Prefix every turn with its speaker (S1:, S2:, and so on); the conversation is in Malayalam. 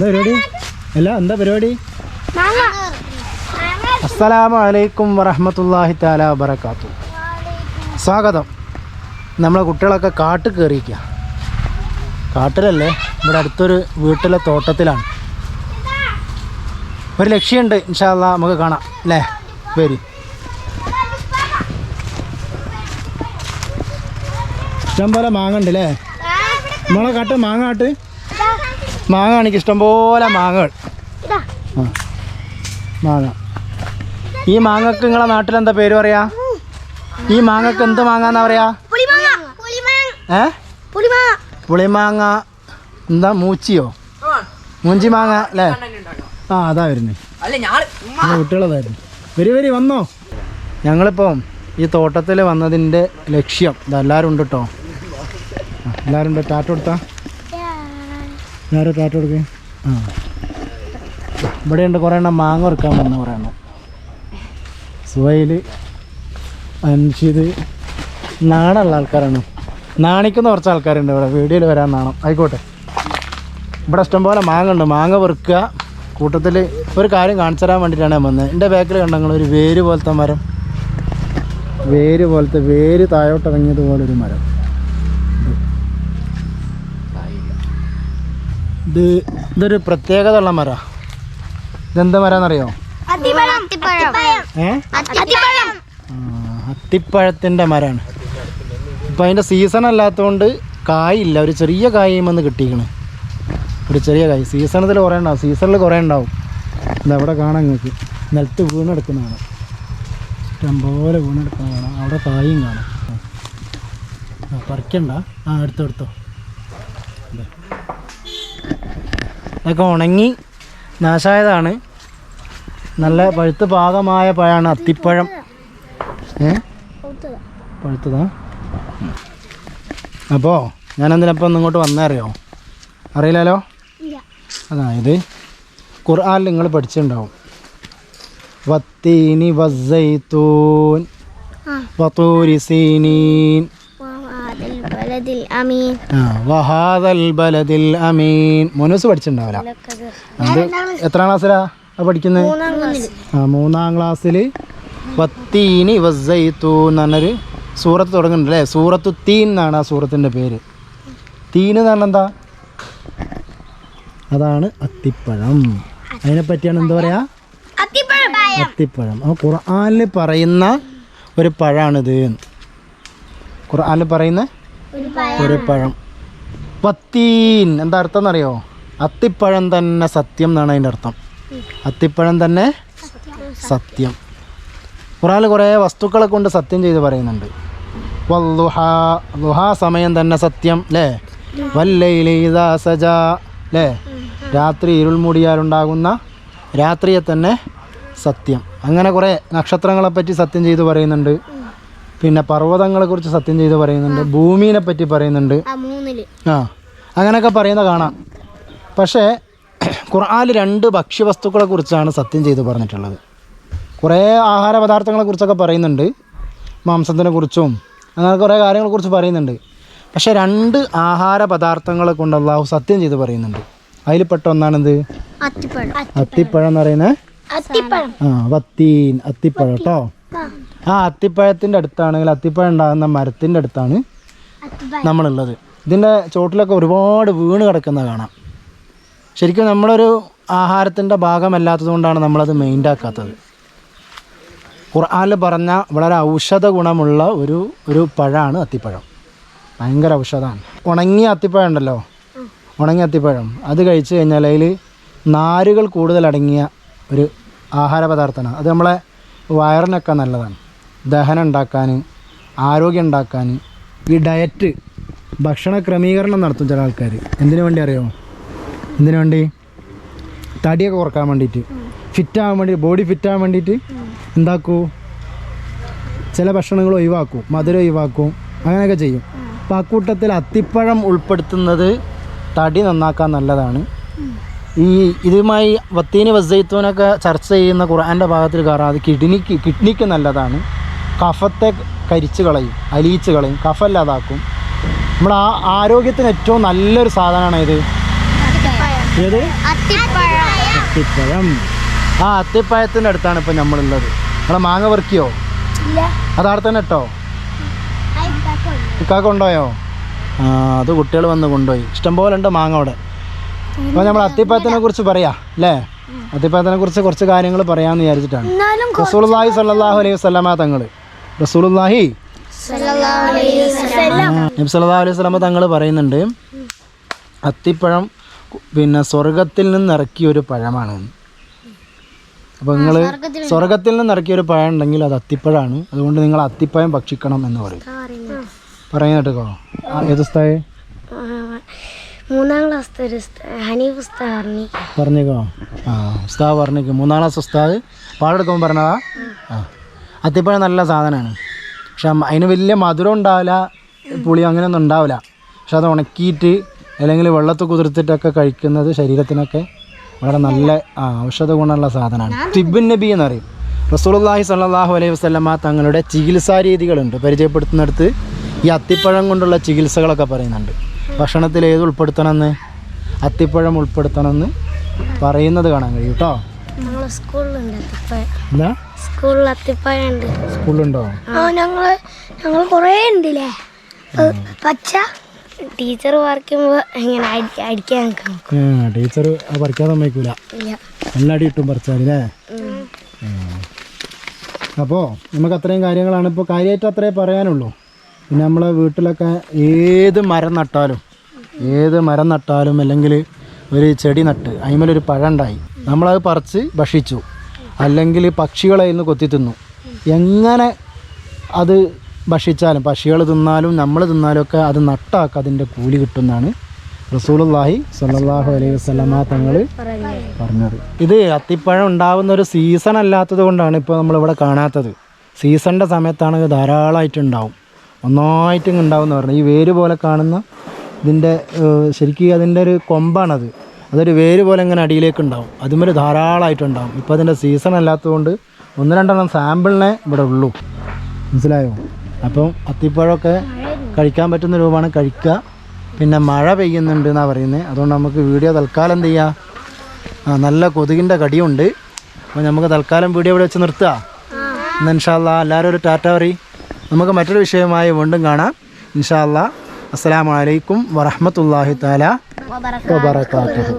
S1: പരിപാടി അല്ല എന്താ പരിപാടി? അസ്സലാമു അലൈക്കും വറഹ്മത്തുള്ളാഹി തആല വബറകാതുഹു. സ്വാഗതം. നമ്മളെ കുട്ടികളൊക്കെ കാട്ടിൽ കയറിയിരിക്കുക. കാട്ടിലല്ലേ, ഇവിടെ അടുത്തൊരു വീട്ടിലെ തോട്ടത്തിലാണ്. ഒരു ലക്ഷ്യമുണ്ട്, ഇൻഷാ അല്ലാഹ് നമുക്ക് കാണാം അല്ലേ? വരി. ഇഷ്ടംപോലെ മാങ്ങ ഉണ്ട് അല്ലേ? നമ്മളെ കാട്ട് മാങ്ങ കാണിക്ക് ഇഷ്ടംപോലെ മാങ്ങകൾ. ആ മാങ്ങ. ഈ മാങ്ങക്ക് നിങ്ങളെ നാട്ടിലെന്താ പേര് പറയാ? ഈ മാങ്ങക്ക് എന്ത് മാങ്ങാന്നാ പറയാ? പുളിമാങ്ങ. എന്താ മൂച്ചിയോ? മൂഞ്ചി മാങ്ങ അല്ലേ? ആ അതാ വരുന്നേ, കുട്ടികളതായിരുന്നു. വരി വന്നോ. ഞങ്ങളിപ്പം ഈ തോട്ടത്തിൽ വന്നതിൻ്റെ ലക്ഷ്യം ഇതെല്ലാവരും ഉണ്ട് കേട്ടോ. എല്ലാവരും ഉണ്ട്. ടാറ്റ കൊടുത്താ എല്ലാവരും ടാറ്റ കൊടുക്കേ. ആ ഇവിടെ ഉണ്ട് കുറേ എണ്ണം മാങ്ങ വറുക്കാൻ വന്ന കുറേ എണ്ണം. സുഹൈൽ, അൻഷിദ്, നാണുള്ള ആൾക്കാരാണ്. നാണിക്കുന്ന കുറച്ച് ആൾക്കാരുണ്ട് ഇവിടെ. വീഡിയോയിൽ വരാൻ നാണം. ആയിക്കോട്ടെ. ഇവിടെ ഇഷ്ടംപോലെ മാങ്ങ ഉണ്ട്. മാങ്ങ വറുക്കുക. കൂട്ടത്തിൽ ഒരു കാര്യം കാണിച്ചു തരാൻ വേണ്ടിയിട്ടാണ് ഞാൻ വന്നത്. എൻ്റെ ബാക്കിൽ കണ്ടെങ്കിൽ ഒരു വേര് പോലത്തെ മരം, വേര് താഴോട്ടിറങ്ങിയതുപോലൊരു മരം. ഇതൊരു പ്രത്യേകത ഉള്ള മരം. ഇതെന്താ മരമെന്നറിയോ? അത്തിപ്പഴത്തിൻ്റെ മരമാണ്. ഇപ്പം അതിൻ്റെ സീസൺ അല്ലാത്തതുകൊണ്ട് കായില്ല. ഒരു ചെറിയ കായുമെന്ന് കിട്ടിയിരിക്കണ്. ഒരു ചെറിയ കായ്. സീസണിൽ കുറേ ഉണ്ടാവും. സീസണിൽ കുറേ ഉണ്ടാവും. ഇതവിടെ കാണാം നിങ്ങൾക്ക്. നിലത്ത് വീണെടുക്കുന്ന കാണാം. ഇഷ്ടംപോലെ വീണെടുക്കുന്ന കാണാം. അവിടെ കായും കാണാം. പറിക്കണ്ട. എടുത്തോ. ഇതൊക്കെ ഉണങ്ങി നാശായതാണ്. നല്ല പഴുത്ത് പാകമായ പഴമാണ് അത്തിപ്പഴം. പഴുത്തതാ. അപ്പോൾ ഞാനെന്തിനപ്പം ഇങ്ങോട്ട് വന്നറിയോ? അറിയില്ലല്ലോ. അതായത് ഖുർആനിൽ നിങ്ങൾ പഠിച്ചിട്ടുണ്ടാവും. വത്തീനി വസ്സൈത്തൂൻ വതൂരി സീനീൻ വഹാദൽ ബലദിൽ അമീൻ. മോനൂസ് പഠിച്ചിട്ടുണ്ടാവില്ല. അത് എത്രാം ക്ലാസ്സിലാ പഠിക്കുന്നത്? 3-ാം ക്ലാസ്സിൽ വത്തീനി വസ്സൈത്തൂൻ എന്ന് പറഞ്ഞൊരു സൂറത്ത് തുടങ്ങുന്നുണ്ട് അല്ലേ? സൂറത്തു തീൻ എന്നാണ് ആ സൂറത്തിൻ്റെ പേര്. തീൻ എന്ന് പറഞ്ഞാൽ എന്താ? അതാണ് അത്തിപ്പഴം. അതിനെപ്പറ്റിയാണ് എന്താ പറയുക? അത്തിപ്പഴം. ആ ഖുർആനിൽ പറയുന്ന ഒരു പഴമാണിത്. ഖുർആനിൽ പറയുന്ന ഒരു പഴം. വത്തീൻ എന്താ അർത്ഥം എന്നറിയോ? അത്തിപ്പഴം തന്നെ സത്യം എന്നാണ് അതിൻ്റെ അർത്ഥം. അത്തിപ്പഴം തന്നെ സത്യം. ഖുർആനിൽ കുറേ വസ്തുക്കളെ കൊണ്ട് സത്യം ചെയ്ത് പറയുന്നുണ്ട്. വല്ലുഹാ, ലുഹാ സമയം തന്നെ സത്യം അല്ലേ? വല്ലൈലി ഇദാ സജാ അല്ലേ? രാത്രി ഇരുൾ മൂടിയാലുണ്ടാകുന്ന രാത്രിയെ തന്നെ സത്യം. അങ്ങനെ കുറേ നക്ഷത്രങ്ങളെപ്പറ്റി സത്യം ചെയ്ത് പറയുന്നുണ്ട്. പിന്നെ പർവ്വതങ്ങളെക്കുറിച്ച് സത്യം ചെയ്ത് പറയുന്നുണ്ട്. ഭൂമിയെ പറ്റി പറയുന്നുണ്ട്. അങ്ങനെയൊക്കെ പറയുന്ന കാണാം. പക്ഷേ ഖുർആനിൽ 2 ഭക്ഷ്യവസ്തുക്കളെ കുറിച്ചാണ് സത്യം ചെയ്ത് പറഞ്ഞിട്ടുള്ളത്. കുറേ ആഹാര പദാർത്ഥങ്ങളെക്കുറിച്ചൊക്കെ പറയുന്നുണ്ട്. മാംസത്തിനെ കുറിച്ചും അങ്ങനെ കുറേ കാര്യങ്ങളെക്കുറിച്ച് പറയുന്നുണ്ട്. പക്ഷേ 2 ആഹാര പദാർത്ഥങ്ങളെ കൊണ്ട് അല്ലാഹു സത്യം ചെയ്ത് പറയുന്നുണ്ട്. അതിൽപ്പെട്ട ഒന്നാണെന്ത്? അത്തിപ്പഴം എന്ന് പറയുന്നത്. വത്തീൻ, അത്തിപ്പഴം കേട്ടോ. ആ അത്തിപ്പഴത്തിൻ്റെ അടുത്താണെങ്കിൽ അത്തിപ്പഴം ഉണ്ടാകുന്ന മരത്തിൻ്റെ അടുത്താണ് നമ്മളുള്ളത്. ഇതിൻ്റെ ചോട്ടിലൊക്കെ ഒരുപാട് വീണ് കിടക്കുന്നത് കാണാം. ശരിക്കും നമ്മളൊരു ആഹാരത്തിൻ്റെ ഭാഗമല്ലാത്തത് കൊണ്ടാണ് നമ്മളത് മെയിൻഡാക്കാത്തത്. ഖുർആനിൽ പറഞ്ഞ വളരെ ഔഷധ ഗുണമുള്ള ഒരു പഴമാണ് അത്തിപ്പഴം. ഭയങ്കര ഔഷധമാണ്. ഉണങ്ങിയ അത്തിപ്പഴം ഉണ്ടല്ലോ, ഉണങ്ങിയ അത്തിപ്പഴം അത് കഴിച്ച് കഴിഞ്ഞാൽ അതിൽ നാരുകൾ കൂടുതലടങ്ങിയ ഒരു ആഹാര പദാർത്ഥമാണ്. അത് നമ്മളെ വയറിനൊക്കെ നല്ലതാണ്. ദഹനം ഉണ്ടാക്കാൻ, ആരോഗ്യം ഉണ്ടാക്കാൻ, ഈ ഡയറ്റ് ഭക്ഷണ ക്രമീകരണം നടത്തും ചില ആൾക്കാർ. എന്തിനു വേണ്ടി അറിയോ? എന്തിനു വേണ്ടി? തടിയൊക്കെ കുറക്കാൻ വേണ്ടിയിട്ട്, ഫിറ്റാകാൻ വേണ്ടി, ബോഡി ഫിറ്റാകാൻ വേണ്ടിയിട്ട് എന്താക്കൂ? ചില ഭക്ഷണങ്ങൾ ഒഴിവാക്കും, മധുരം ഒഴിവാക്കും, അങ്ങനെയൊക്കെ ചെയ്യും. അപ്പോൾ ആ കൂട്ടത്തിൽ അത്തിപ്പഴം ഉൾപ്പെടുത്തുന്നത് തടി നന്നാക്കാൻ നല്ലതാണ്. ഇതുമായി വത്തീനി വസ്സൈത്തൂനൊക്കെ ചർച്ച ചെയ്യുന്ന ഖുർആൻ്റെ ഭാഗത്തിൽ കാരണം അത് കിഡ്നിക്ക് നല്ലതാണ്. കഫത്തെ കരിച്ച് കളയും, അലിയിച്ച് കളയും, കഫല്ലാതാക്കും. നമ്മുടെ ആരോഗ്യത്തിന് ഏറ്റവും നല്ലൊരു സാധനമാണ് ഇത്. ഏത്? അത്തിപ്പഴം. ആ അത്തിപ്പഴത്തിൻ്റെ അടുത്താണ് ഇപ്പം നമ്മളുള്ളത്. നമ്മളെ മാങ്ങ പെറുക്കിയോ? അതവിടെ തന്നെ ഇട്ടോ? ഇക്കാക്ക കൊണ്ടുപോയോ? ആ അത് കുട്ടികൾ വന്ന് കൊണ്ടുപോയി. ഇഷ്ടംപോലെ ഉണ്ട് മാങ്ങ അവിടെ. അപ്പോൾ നമ്മൾ അത്തിപ്പഴത്തിനെ കുറിച്ച് പറയാം അല്ലേ? അത്തിപ്പഴത്തിനെ കുറിച്ച് കുറച്ച് കാര്യങ്ങൾ പറയാമെന്ന് വിചാരിച്ചിട്ടാണ്. റസൂലുള്ളാഹി സ്വല്ലല്ലാഹു അലൈഹി വസല്ലമ തങ്ങൾ നബി സല്ലല്ലാഹു അലൈഹി വസല്ലമ തങ്ങൾ പറയുന്നുണ്ട്, അത്തിപ്പഴം പിന്നെ സ്വർഗത്തിൽ നിന്ന് ഇറക്കിയ ഒരു പഴമാണ്. അപ്പോൾ നിങ്ങൾ സ്വർഗത്തിൽ നിന്ന് ഇറക്കിയ ഒരു പഴം ഉണ്ടെങ്കിൽ അത് അത്തിപ്പഴമാണ്. അതുകൊണ്ട് നിങ്ങൾ അത്തിപ്പഴം ഭക്ഷിക്കണം എന്ന് പറയും. പറയുന്നേട്ടോ? ഏത് ഉസ്താദ്?
S2: 3ാം ക്ലാസ് ഹനീഫ് ഉസ്താദ്
S1: പറഞ്ഞേക്കോ? ആ ഉസ്താദ് പറഞ്ഞേക്കോ? 3ാം ക്ലാസ് ഉസ്താദ് പാടെടുക്കുമ്പോൾ പറഞ്ഞതാ. ആ അത്തിപ്പഴം നല്ല സാധനമാണ്. പക്ഷെ അതിന് വലിയ മധുരം ഉണ്ടാവില്ല, പുളി അങ്ങനെയൊന്നും ഉണ്ടാവില്ല. പക്ഷെ അത് ഉണക്കിയിട്ട് അല്ലെങ്കിൽ വെള്ളത്തിൽ കുതിർത്തിട്ടൊക്കെ കഴിക്കുന്നത് ശരീരത്തിനൊക്കെ വളരെ നല്ല ഔഷധ ഗുണമുള്ള സാധനമാണ്. തിബ്ബുൻ നബി എന്നറിയും. റസൂലുള്ളാഹി സ്വല്ലല്ലാഹു അലൈഹി വസല്ലമ തങ്ങളുടെ ചികിത്സാ രീതികളുണ്ട്. പരിചയപ്പെടുത്തുന്നിടത്ത് ഈ അത്തിപ്പഴം കൊണ്ടുള്ള ചികിത്സകളൊക്കെ പറയുന്നുണ്ട്. ഭക്ഷണത്തിൽ ഏത് ഉൾപ്പെടുത്തണമെന്ന്, അത്തിപ്പഴം ഉൾപ്പെടുത്തണമെന്ന് പറയുന്നത് കാണാൻ കഴിയും കേട്ടോ. എന്താ സ്കൂളിലുണ്ടോ?
S2: ഞങ്ങൾ കുറേ ഉണ്ടല്ലേ പച്ച. ടീച്ചർ പറിക്കുമ്പോൾ ഇങ്ങനെ അടിക്കാൻ
S1: ടീച്ചർ പറിക്കാൻ സമ്മതിക്കൂല, നല്ല അടി കിട്ടും പറിച്ചാലേ. അപ്പോൾ നമുക്ക് അത്രയും കാര്യങ്ങളാണ് ഇപ്പോൾ കാര്യമായിട്ട് അത്രേ പറയാനുള്ളൂ. പിന്നെ നമ്മളെ വീട്ടിലൊക്കെ ഏത് മരം നട്ടാലും അല്ലെങ്കിൽ ഒരു ചെടി നട്ട് അതിന്മേലൊരു പഴം ഉണ്ടായി, നമ്മളത് പറിച്ച് ഭക്ഷിച്ചു, അല്ലെങ്കിൽ പക്ഷികളെ ഇന്ന് കൊത്തി തിന്നു. എങ്ങനെ അത് ഭക്ഷിച്ചാലും പക്ഷികൾ തിന്നാലും നമ്മൾ തിന്നാലും ഒക്കെ അത് നട്ടാക്കുക, അതിൻ്റെ കൂലി കിട്ടുമെന്നാണ് റസൂലുള്ളാഹി സ്വല്ലല്ലാഹു അലൈഹി വസല്ലമ തങ്ങൾ പറഞ്ഞത്. ഇത് അത്തിപ്പഴം ഉണ്ടാകുന്ന ഒരു സീസൺ അല്ലാത്തത് കൊണ്ടാണ് ഇപ്പോൾ നമ്മളിവിടെ കാണാത്തത്. സീസണിൻ്റെ സമയത്താണ് ഇത് ധാരാളമായിട്ടുണ്ടാവും, ഒന്നായിട്ടും ഉണ്ടാവുമെന്ന് പറഞ്ഞു. ഈ വേര് പോലെ കാണുന്ന ഇതിൻ്റെ ശരിക്കും അതിൻ്റെ ഒരു കൊമ്പാണത്, അതൊരു വേര് പോലെ ഇങ്ങനെ അടിയിലേക്ക് ഉണ്ടാവും, അതുമൊരു ധാരാളമായിട്ടുണ്ടാവും. ഇപ്പോൾ അതിൻ്റെ സീസൺ അല്ലാത്തതുകൊണ്ട് 1-2 സാമ്പിളിനെ ഇവിടെ ഉള്ളൂ, മനസ്സിലായോ? അപ്പം അത്തിപ്പഴമൊക്കെ കഴിക്കാൻ പറ്റുന്ന രൂപമാണ് കഴിക്കുക. പിന്നെ മഴ പെയ്യുന്നുണ്ട് എന്നാണ് പറയുന്നത്, അതുകൊണ്ട് നമുക്ക് വീഡിയോ തൽക്കാലം എന്ത് ചെയ്യുക, നല്ല കൊതുകിൻ്റെ കടിയുണ്ട്. അപ്പോൾ നമുക്ക് തൽക്കാലം വീഡിയോ ഇവിടെ വെച്ച് നിർത്തുക. എന്നാൽ ഇൻഷാ അല്ലാ എല്ലാവരും ഒരു ടാറ്റ പറയും. നമുക്ക് മറ്റൊരു വിഷയമായി വീണ്ടും കാണാം ഇൻഷാ അല്ലാ. അസ്സലാമു അലൈക്കും വറഹ്മത്തുള്ളാഹി തആല വബറകാതുഹു.